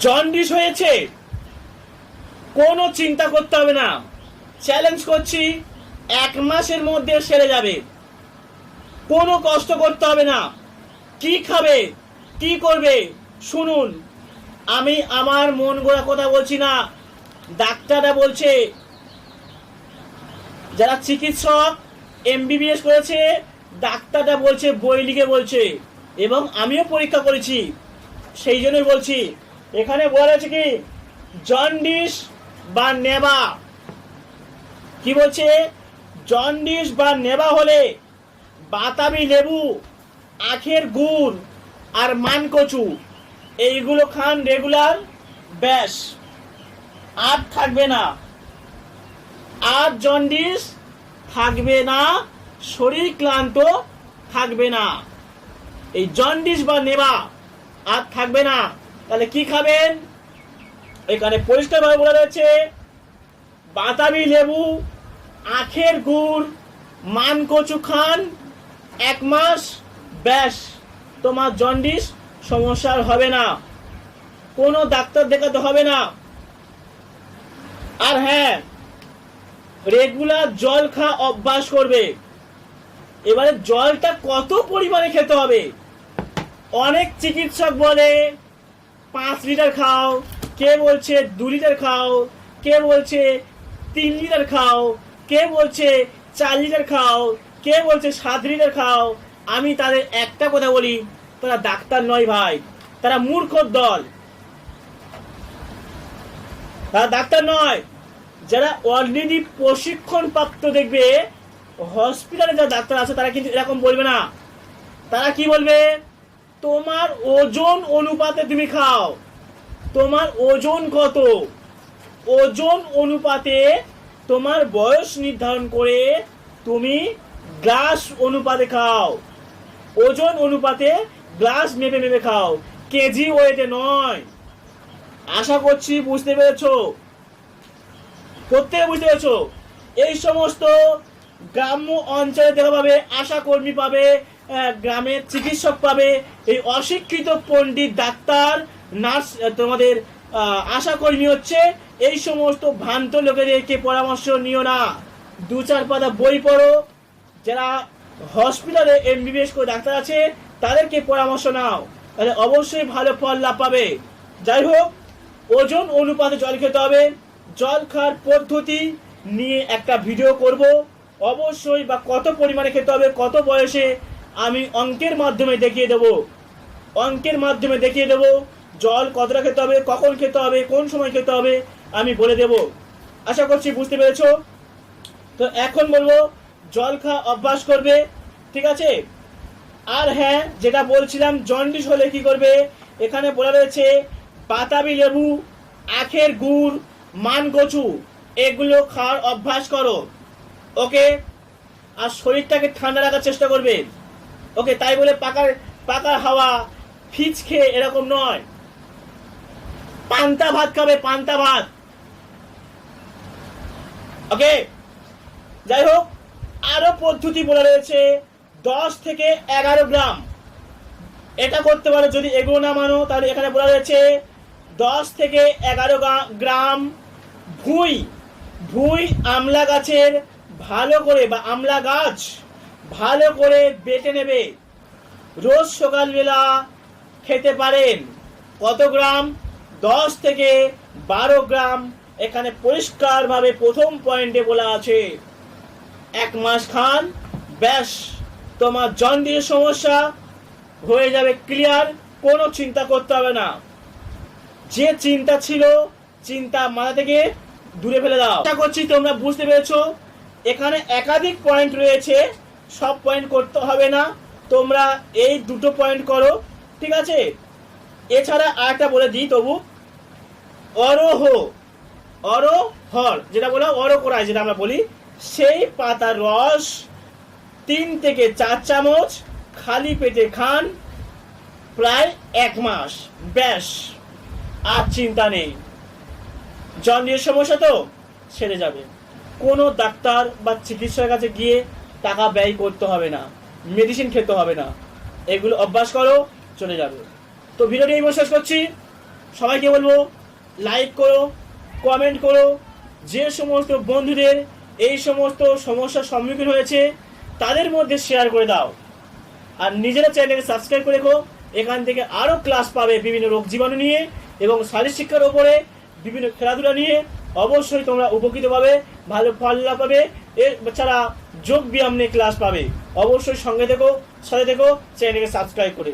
Jaundice হয়েছে, কোনো চিন্তা করতে হবে না, চ্যালেঞ্জ করছি 1 মাসের মধ্যে সেরে যাবে। কোনো কষ্ট করতে হবে না। কি খাবে, কি করবে শুনুন। আমি আমার মন গড়া কথা বলছি না, ডাক্তাররা বলছে, যারা চিকিৎসক এমবিবিএস করেছে ডাক্তাররা বলছে, বই লিখে বলছে, এবং আমিও পরীক্ষা করেছি, সেই জন্যই বলছি। এখানে বলা আছে কি, জন্ডিস বা নেবা, কি বলছে, জন্ডিস বা নেবা হলে বাতাবি লেবু, আখের গুড় আর মানকচু এইগুলো খান রেগুলার, ব্যাস আর থাকবে না, আর জন্ডিস থাকবে না, শরীর ক্লান্ত থাকবে না। এই জন্ডিস বা নেবা আর থাকবে না। তাহলে কি খাবেন, এখানে পরিষ্কারভাবে বলা রয়েছে, বাতাবি লেবু, আখের গুড়, মানকচু খান 1 মাস, ব্যাস তোমার জন্ডিস সমস্যার হবে না, কোনো ডাক্তার দেখাতে হবে না। আর হ্যাঁ, রেগুলার জল খাওয়া অভ্যাস করবে। এবারে জলটা কত পরিমাণে খেতে হবে, অনেক চিকিৎসক বলে 5 লিটার খাও, কে বলছে 2 লিটার খাও, কে বলছে 3 লিটার খাও, কে বলছে 4 লিটার খাও, কে বলছে 7 লিটার খাও। আমি তাদের একটা কথা বলি, তারা ডাক্তার নয় ভাই, তারা মূর্খর দল, তারা ডাক্তার নয়। যারা অলরেডি প্রশিক্ষণ প্রাপ্ত দেখবে হসপিটালে যারা ডাক্তার আছে তারা কিন্তু এরকম বলবে না। তারা কি বলবে, তোমার ওজন অনুপাতে তুমি খাও। তোমার ওজন কত, ওজন অনুপাতে তোমার বয়স নির্ধারণ করে তুমি গ্লাস অনুপাতে খাও, ওজন অনুপাতে গ্লাস মেপে মেপে খাও, কেজি ওয়েটে নয়। আশা করছি বুঝতে পেরেছো, প্রত্যেকে বুঝতে পেরেছো। এই সমস্ত গ্রাম্য অঞ্চলে দেখা পাবে, আশা কর্মী পাবে, গ্রামের চিকিৎসক পাবে, এই অশিক্ষিত পণ্ডিত ডাক্তার নার্স তোমাদের আশা কর্মী হচ্ছে। এই সমস্ত ভ্রান্ত লোকেদেরকে পরামর্শ নিও না, 2-4 পাতা বই পড়ো, যারা হসপিটালে এমবিবিএস করে ডাক্তার আছে তাদেরকে পরামর্শ নাও, তাহলে অবশ্যই ভালো ফল লাভ পাবে। যাই হোক, ওজন অনুপাতে জল খেতে হবে, জল খাওয়ার পদ্ধতি নিয়ে একটা ভিডিও করব অবশ্যই, বা কত পরিমাণে খেতে হবে, কত বয়সে, আমি অঙ্কের মাধ্যমে দেখিয়ে দেবো, অঙ্কের মাধ্যমে দেখিয়ে দেবো জল কতটা খেতে হবে, কখন খেতে হবে, কোন সময় খেতে হবে আমি বলে দেব। আশা করছি বুঝতে পেরেছো। তো এখন বলবো, জল খাওয়া অভ্যাস করবে, ঠিক আছে। আর হ্যাঁ, যেটা বলছিলাম জন্ডিস হলে কি করবে, এখানে বলা রয়েছে বাতাবি লেবু, আখের গুড়, মানকচু এগুলো খাওয়ার অভ্যাস করো, ওকে। আর শরীরটাকে ঠান্ডা রাখার চেষ্টা করবে, ওকে। তাই বলে পাকার হাওয়া ফিচ খেয়ে এরকম নয়, পান্তা ভাত খাবে, পান্তা ভাত, ওকে। যাই হোক, আরো পদ্ধতি বলা রয়েছে 10 থেকে 11 গ্রাম, এটা করতে পারো। যদি এগুলো না মানো তাহলে এখানে বলা রয়েছে 10 থেকে 11 গ্রাম ভুঁই আমলা গাছের ভালো করে, বা আমলা গাছ ভালো করে বেটে নেবে, রোজ সকালবেলা খেতে পারেন। কত গ্রাম, 10 থেকে 12 গ্রাম। এখানে পরিষ্কারভাবে প্রথম পয়েন্টে বলা আছে 1 মাস খান, ব্যাস তোমার জন্ডিস সমস্যা হয়ে যাবে ক্লিয়ার, কোনো চিন্তা করতে হবে না। যে চিন্তা ছিল, চিন্তা মাথা থেকে দূরে ফেলে দাও। আশা করছি তোমরা বুঝতে পেরেছো। এখানে একাধিক পয়েন্ট রয়েছে, সব পয়েন্ট করতে হবে না, তোমরা এই 2টো পয়েন্ট করো, ঠিক আছে। এছাড়া আরেকটা বলে দিই তবু, অরহর যেটা বলা অরকরাই যেটা আমরা বলি, সেই পাতার রস 3 থেকে 4 চামচ খালি পেটে খান, প্রায় 1 মাস, ব্যাস আর চিন্তা নেই। জন্ডিস সমস্যা তো সেরে যাবে, কোনো ডাক্তার বা চিকিৎসকের কাছে গিয়ে টাকা ব্যয় করতে হবে না, মেডিসিন খেতে হবে না, এগুলো অভ্যাস করো, চলে যাবে। তো ভিডিওটি এই শেষ করছি। সবাইকে বলবো লাইক করো, কমেন্ট করো। যে সমস্ত বন্ধুদের এই সমস্ত সমস্যার সম্মুখীন হয়েছে তাদের মধ্যে শেয়ার করে দাও। আর নিজেরা চ্যানেলকে সাবস্ক্রাইব করে রেখো। এখান থেকে আরও ক্লাস পাবে বিভিন্ন রোগ জীবাণু নিয়ে এবং শারীরিক শিক্ষার ওপরে, বিভিন্ন খেলাধুলা নিয়ে। অবশ্যই তোমরা উপকৃত পাবে, ভালো ফল লাভ পাবে। এছাড়া যোগ ব্যায়াম নিয়ে ক্লাস পাবে। অবশ্যই সঙ্গে থেকো, সাথে থেকো, চ্যানেলকে সাবস্ক্রাইব করে।